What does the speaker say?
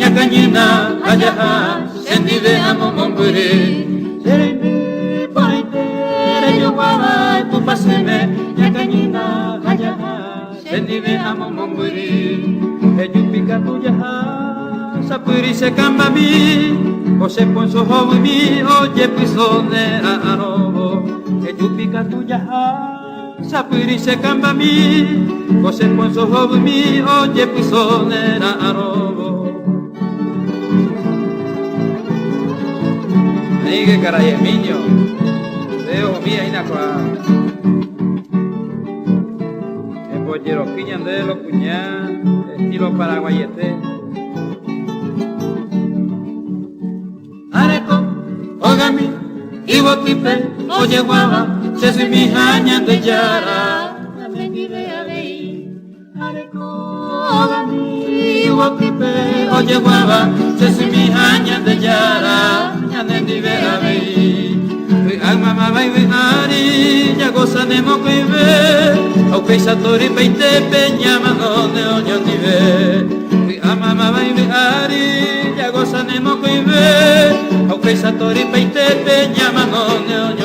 Nyakanyina ajaha sendide amo momburi serende poite reyo wawa tu paseme nyakanyina ajaha sendide amo momburi ejupika tu jaha sapuri se kambami o se ponso hobumi o je pisone arobo ejupika tu jaha sapuri se kambami o se ponso hobumi o je pisone arobo. Nigue caray, Emilio, veo mía y nacua. El pollero piñan de los cuñá, estilo paraguayete. Areco, ogami, ibotipe, oye guava, se soy mi jaña de yara. Areco, ogami, ibotipe, oye guava, se soy mi jaña de yara. Nendi ve avi, alma vai ve ari, ya goza nemo que ve, au peisa tori peite peña manone oño ni ve, alma vai ve ari, ya goza nemo que ve, au peisa tori peite peña manone oño